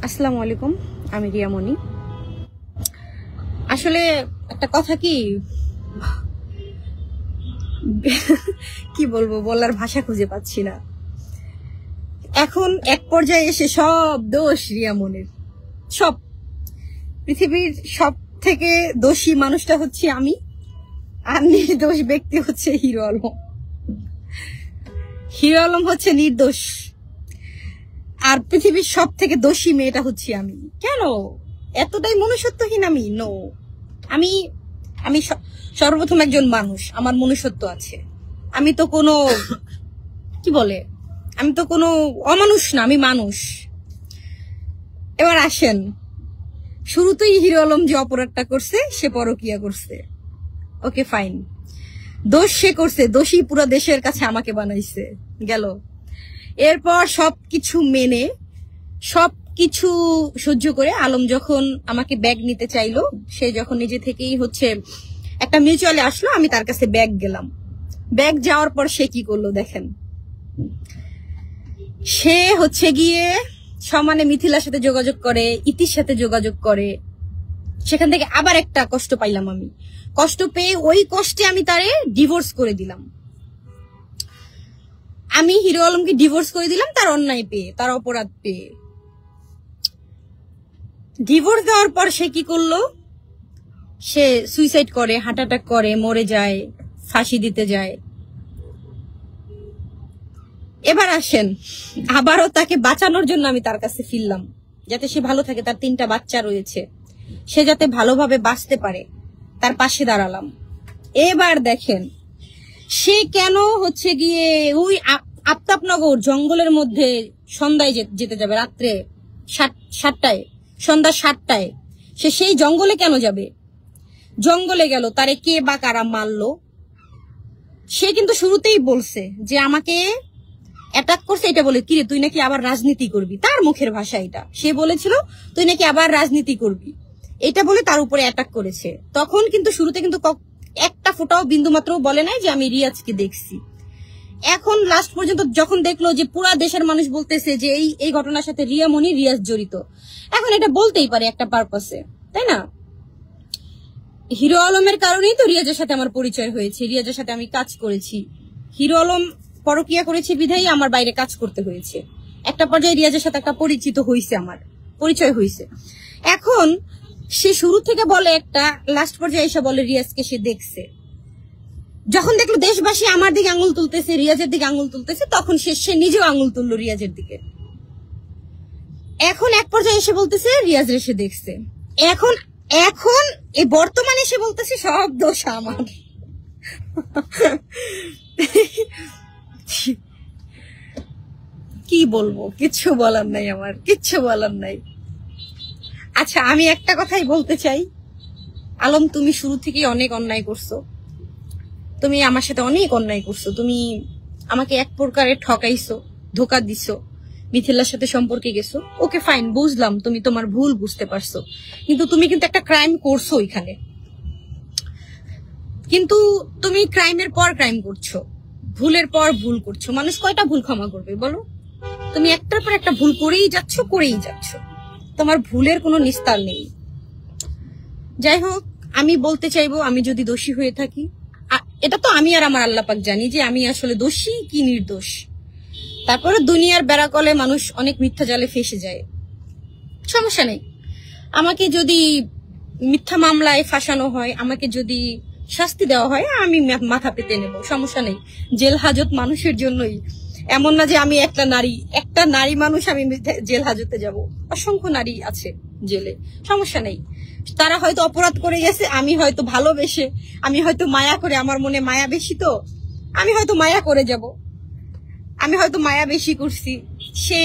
আসসালামু আলাইকুম, আমি রিয়ামণি। আসলে একটা কথা কি বলবো, বলার ভাষা খুঁজে পাচ্ছি না। এখন এক পর্যায়ে এসে সব দোষ রিয়ামণির। সব পৃথিবীর সব থেকে দোষী মানুষটা হচ্ছে আমি, আর নির্দোষ ব্যক্তি হচ্ছে হিরো আলম। হিরো আলম হচ্ছে নির্দোষ, আর পৃথিবীর সব থেকে দোষী মেয়েটা হচ্ছে আমি। কেন এতটাই মনুষ্যত্বহীন আমি? নো, আমি আমি সর্বপ্রথম একজন মানুষ, আমার মনুষ্যত্ব আছে। আমি তো কোনো কি বলে, আমি তো কোনো অমানুষ না, আমি মানুষ। এবার আসেন, শুরুতেই হিরো আলম যে অপরাধটা করছে, সে পরকিয়া করছে। ওকে ফাইন, দোষ সে করছে, দোষী পুরো দেশের কাছে আমাকে বানাইছে গেল। এরপর সবকিছু মেনে সবকিছু সহ্য করে আলম যখন আমাকে ব্যাগ নিতে চাইলো, সে যখন নিজে থেকেই হচ্ছে একটা মিউচুয়ালে আসলো, আমি তার কাছে ব্যাগ গেলাম। ব্যাগ যাওয়ার পর সে কি করলো দেখেন, সে হচ্ছে গিয়ে সমানে মিথিলার সাথে যোগাযোগ করে, ইতির সাথে যোগাযোগ করে। সেখান থেকে আবার একটা কষ্ট পাইলাম আমি। কষ্ট পেয়ে ওই কষ্টে আমি তারে ডিভোর্স করে দিলাম। আমি হিরো আলমকে ডিভোর্স করে দিলাম তার অন্যায় পেয়ে, তার অপরাধ পেয়ে। ডিভোর্স দেওয়ার পর সে কি করলো, সে সুইসাইড করে, হার্ট অ্যাটাক করে, মরে যায়, ফাঁসি দিতে যায়। এবার আসেন, আবারও তাকে বাঁচানোর জন্য আমি তার কাছে ফিরলাম, যাতে সে ভালো থাকে। তার 3টা বাচ্চা রয়েছে, সে যাতে ভালোভাবে বাঁচতে পারে, তার পাশে দাঁড়ালাম। এবার দেখেন সে কেন হচ্ছে গিয়ে ওই আফতাবনগর জঙ্গলের মধ্যে সন্ধ্যায় যেতে যাবে, রাত্রে 7টায়, সন্ধ্যা 7টায় সে সেই জঙ্গলে কেন যাবে? জঙ্গলে গেল, তারে কে বা কারা মারলো? সে কিন্তু শুরুতেই বলছে যে আমাকে অ্যাটাক করছে, এটা বলে কিরে তুই নাকি আবার রাজনীতি করবি। তার মুখের ভাষা এটা, সে বলেছিল তুই নাকি আবার রাজনীতি করবি, এটা বলে তার উপরে অ্যাটাক করেছে। তখন কিন্তু শুরুতে কিন্তু একটা ফোঁটাও বিন্দু মাত্র বলে নাই যে আমি রিয়াজকে দেখছি। এখন লাস্ট পর্যন্ত যখন দেখলো যে পুরা দেশের মানুষ বলতেছে যে এই ঘটনার সাথে রিয়ামণি, রিয়াজ জড়িত, এখন এটা বলতেই পারে একটা পারপাসে, তাই না? হিরো আলমের কারণেই তো রিয়াজের সাথে আমার পরিচয় হয়েছে, রিয়াজের সাথে আমি কাজ করেছি। হিরো আলম পরকিয়া করেছে বিধায়ী আমার বাইরে কাজ করতে হয়েছে। একটা পর্যায়ে রিয়াজের সাথে একটা পরিচিত হয়েছে, আমার পরিচয় হয়েছে। এখন সে শুরু থেকে বলে একটা, লাস্ট পর্যায়ে এসে বলে রিয়াজকে সে দেখছে। যখন দেখলো দেশবাসী আমার দিকে আঙুল তুলতেছে, রিয়াজের দিকে আঙুল তুলতেছে, তখন সে নিজেও আঙুল তুললো রিয়াজের দিকে। এখন এক পর্যায়ে এসে বলতেছে রিয়াজ সে দেখছে। এখন এখন এই বর্তমানে সে বলতেছে সব দোষ আমার। কি বলবো, কিচ্ছু বলার নাই, আমার কিচ্ছু বলার নাই। আচ্ছা, আমি একটা কথাই বলতে চাই, আলম তুমি শুরু থেকেই অনেক অন্যায় করছো, তুমি আমার সাথে অনেক অন্যায় করছো। তুমি আমাকে এক প্রকারে ঠকাইছো, ধোকা দিছো, মিথিলার সাথে সম্পর্কে গেছো। ওকে ফাইন, বুঝলাম, তুমি তোমার ভুল বুঝতে পারছো, কিন্তু তুমি কিন্তু একটা ক্রাইম করছো এখানে। কিন্তু তুমি ক্রাইমের পর ক্রাইম করছো, ভুলের পর ভুল করছো। মানুষ কয়টা ভুল ক্ষমা করবে বলো? তুমি একটার পর একটা ভুল করেই যাচ্ছ, তোমার ভুলের কোনো নিস্তার নেই। যাই হোক, আমি বলতে চাইবো, আমি যদি দোষী হয়ে থাকি, এটা তো আমি আর আমার আল্লাহ পাক জানি যে আমি আসলে দোষী কি নির্দোষ। তারপরে দুনিয়ার বেড়াকলে মানুষ অনেক মিথ্যা জালে ফেসে যায়, সমস্যা নেই। আমাকে যদি মিথ্যা মামলায় ফাঁসানো হয়, আমাকে যদি শাস্তি দেওয়া হয়, আমি মাথা পেতে নেব, সমস্যা নেই। জেল হাজত মানুষের জন্যই, এমন না যে আমি একটা নারী মানুষ আমি জেল হাজতে যাব। অসংখ্য নারী আছে জেলে, সমস্যা নেই। তারা হয়তো অপরাধ করে গেছে, আমি হয়তো ভালোবেসে, আমি হয়তো মায়া করে, আমার মনে মায়া বেশি, তো আমি হয়তো মায়া করে যাব। আমি হয়তো মায়া বেশি করছি, সে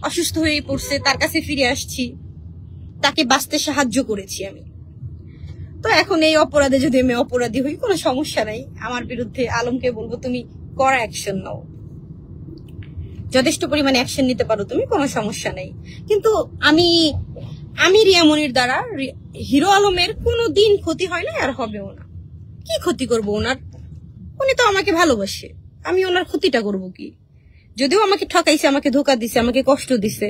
অসুস্থ হয়ে পড়ছে, তার কাছে ফিরে আসছি, তাকে বাঁচতে সাহায্য করেছি আমি। তো এখন এই অপরাধে যদি আমি অপরাধী হই, কোনো সমস্যা নাই। আমার বিরুদ্ধে আলমকে বলবো তুমি কড়া অ্যাকশন নাও, যথেষ্ট পরিমাণে অ্যাকশন নিতে পারো তুমি, কোনো সমস্যা নেই। কিন্তু আমি রিয়ামণির দ্বারা হিরো আলমের কোনোদিন ক্ষতি হয় না, আর হবেও না। কি ক্ষতি করবো ওনার? উনি তো আমাকে ভালোবাসে, আমি ওনার ক্ষতিটা করবো কি? যদিও আমাকে ঠকাইছে, আমাকে ধোকা দিছে, আমাকে কষ্ট দিছে,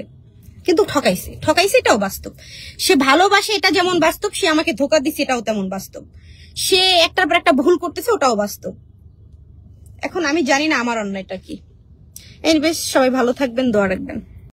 কিন্তু ঠকাইছে এটাও বাস্তব। সে ভালোবাসে এটা যেমন বাস্তব, সে আমাকে ধোকা দিচ্ছে এটাও তেমন বাস্তব। সে একটার পর একটা ভুল করতেছে ওটাও বাস্তব। এখন আমি জানি না আমার অন্যায়টা কি। এনিওয়েজ, সবাই ভালো থাকবেন, দোয়া রাখবেন।